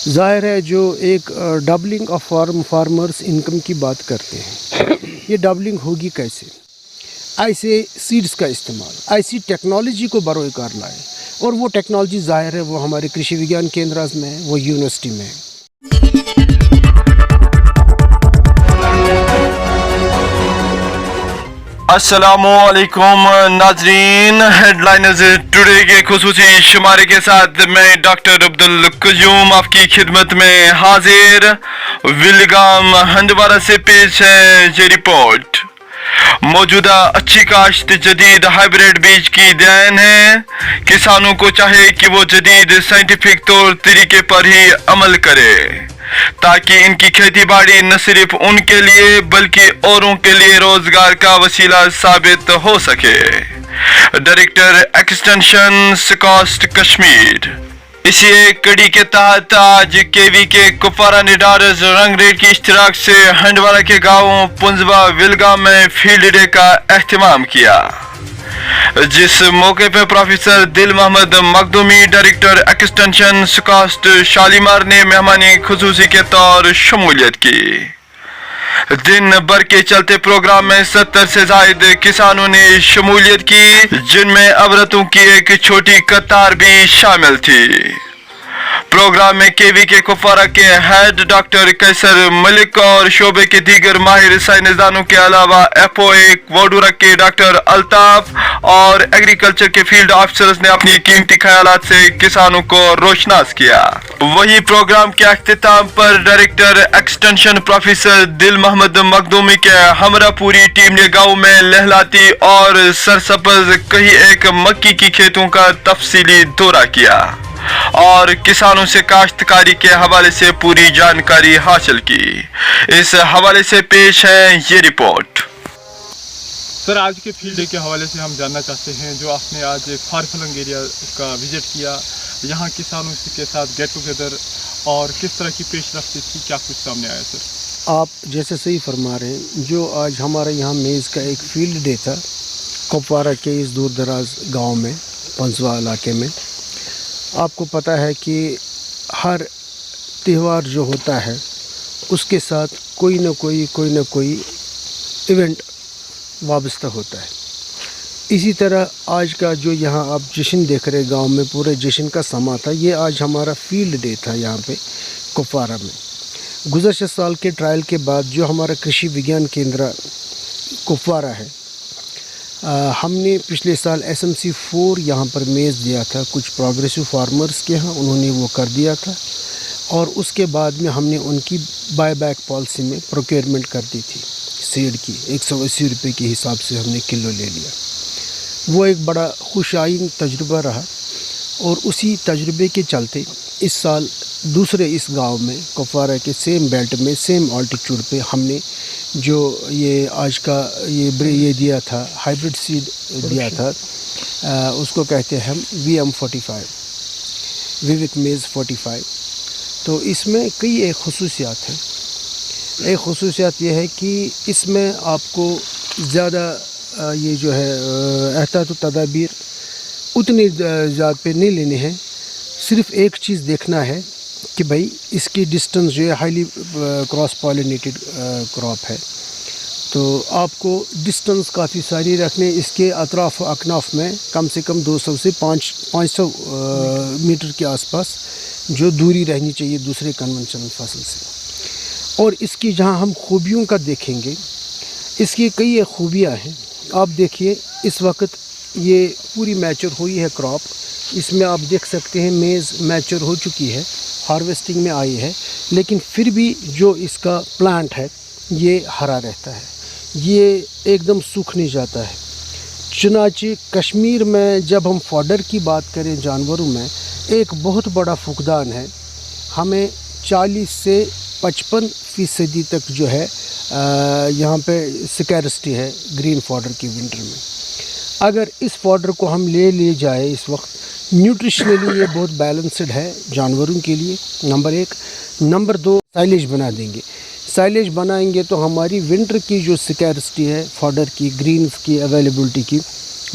ظاہر ہے جو ایک ڈبلنگ آف فارمرز انکم کی بات کرتے ہیں، یہ ڈبلنگ ہوگی کیسے؟ ایسے سیڈز کا استعمال، ایسی ٹیکنالوجی کو بروئے لائے، اور وہ ٹیکنالوجی ظاہر ہے وہ ہمارے کرشی وگیان کیندراز میں ہے، وہ یونیورسٹی میں ہے۔ السلام علیکم ناظرین، ہیڈ لائنز ٹوڈے کے خصوصی شمارے کے ساتھ میں ڈاکٹر عبدالقیوم آپ کی خدمت میں حاضر۔ ولگام ہندوارہ سے پیش ہے یہ رپورٹ۔ موجودہ اچھی کاشت جدید ہائیبریڈ بیج کی دین ہے۔ کسانوں کو چاہے کہ وہ جدید سائنٹیفک طور طریقے پر ہی عمل کرے تاکہ ان کی کھیتی باڑی نہ صرف ان کے لیے بلکہ اوروں کے لیے روزگار کا وسیلہ ثابت ہو سکے۔ Director extension SKUAST Kashmir. اسی ایک کڑی کے تحت آج کے وی کے کپوارہ نڈارز رنگ ریڈ کی اشتراک سے ہنڈوارہ کے گاؤں پنزوا ولگام میں فیلڈ ڈے کا اہتمام کیا، جس موقع پہ پروفیسر دل محمد مخدومی ڈائریکٹر ایکسٹینشن سکاسٹ شالیمار نے مہمانی خصوصی کے طور شمولیت کی۔ دن بھر کے چلتے پروگرام میں 70 سے زائد کسانوں نے شمولیت کی، جن میں عورتوں کی ایک چھوٹی قطار بھی شامل تھی۔ پروگرام میں کے وی کے کپوارہ کے ہیڈ ڈاکٹر قیصر ملک اور شعبے کے دیگر ماہر سائنسدانوں کے علاوہ ایف او اے وڈورہ کے ڈاکٹر الطاف اور ایگریکلچر کے فیلڈ آفیسرز نے اپنی قیمتی خیالات سے کسانوں کو روشناس کیا۔ وہی پروگرام کے اختتام پر ڈائریکٹر ایکسٹینشن پروفیسر دل محمد مخدومی کے ہمراہ پوری ٹیم نے گاؤں میں لہلاتی اور سرسبز کئی ایک مکی کی کھیتوں کا تفصیلی دورہ کیا اور کسانوں سے کاشتکاری کے حوالے سے پوری جانکاری حاصل کی۔ اس حوالے سے پیش ہے یہ رپورٹ۔ سر، آج کے فیلڈ ڈے کے حوالے سے ہم جاننا چاہتے ہیں، جو آپ نے آج فارفلنگ ایریا کا وزٹ کیا، یہاں کسانوں کے ساتھ گیٹ ٹوگیدر اور کس طرح کی پیش رفت تھی، کیا کچھ سامنے آیا سر؟ آپ جیسے صحیح فرما رہے ہیں، جو آج ہمارے یہاں میز کا ایک فیلڈ ڈے تھا کپوارہ کے اس دور دراز گاؤں میں، پنزوا علاقے میں۔ آپ کو پتہ ہے کہ ہر تہوار جو ہوتا ہے اس کے ساتھ کوئی نہ کوئی ایونٹ وابستہ ہوتا ہے۔ اسی طرح آج کا جو یہاں آپ جشن دیکھ رہے گاؤں میں، پورے جشن کا سما تھا، یہ آج ہمارا فیلڈ ڈے تھا یہاں پہ کپوارہ میں۔ گزشتہ سال کے ٹرائل کے بعد جو ہمارا کرشی وگیان کیندرا کپوارہ ہے، ہم نے پچھلے سال ایس ایم سی 4 یہاں پر میز دیا تھا کچھ پروگریسو فارمرز کے ہاں، انہوں نے وہ کر دیا تھا، اور اس کے بعد میں ہم نے ان کی بائی بیک پالیسی میں پروکیئرمنٹ کر دی تھی سیڈ کی، 180 روپے کے حساب سے ہم نے کلو لے لیا۔ وہ ایک بڑا خوش آئین تجربہ رہا، اور اسی تجربے کے چلتے اس سال دوسرے اس گاؤں میں کپوارہ کے سیم بیلٹ میں سیم آلٹیچیوڈ پہ ہم نے جو یہ آج کا یہ دیا تھا ہائیبریڈ سیڈ دیا تھا، اس کو کہتے ہیں ہم VM45 ویوک میز 45۔ تو اس میں کئی ایک خصوصیات ہیں۔ ایک خصوصیات یہ ہے کہ اس میں آپ کو زیادہ یہ جو ہے احتیاط و تدابیر اتنی زیادہ پہ نہیں لینے ہیں، صرف ایک چیز دیکھنا ہے کہ بھائی اس کی ڈسٹنس جو ہے ہائیلی کراس پالینیٹڈ کراپ ہے، تو آپ کو ڈسٹنس کافی ساری رکھنے، اس کے اطراف و اکناف میں کم سے کم 200 سے 500 میٹر کے آس پاس جو دوری رہنی چاہیے دوسرے کنونشنل فصل سے۔ اور اس کی جہاں ہم خوبیوں کا دیکھیں گے، اس کی کئی خوبیاں ہیں۔ آپ دیکھیے اس وقت یہ پوری میچور ہوئی ہے کراپ، اس میں آپ دیکھ سکتے ہیں میز میچور ہو چکی ہے، ہارویسٹنگ میں آئی ہے، لیکن پھر بھی جو اس کا پلانٹ ہے یہ ہرا رہتا ہے، یہ ایک دم سوکھ نہیں جاتا ہے۔ چنانچہ کشمیر میں جب ہم فوڈر کی بات کریں جانوروں میں، ایک بہت بڑا فقدان ہے، ہمیں 40 سے 55% تک جو ہے یہاں پہ سکیرسٹی ہے گرین فوڈر کی ونٹر میں۔ اگر اس فوڈر کو ہم لے جائے اس وقت، نیوٹریشنلی یہ بہت بیلنسڈ ہے جانوروں کے لیے، نمبر 1۔ نمبر 2، سائلیج بنا دیں گے۔ سائلیج بنائیں گے تو ہماری ونٹر کی جو سکیرسٹی ہے فوڈر کی، گرینز کی اویلیبلٹی کی،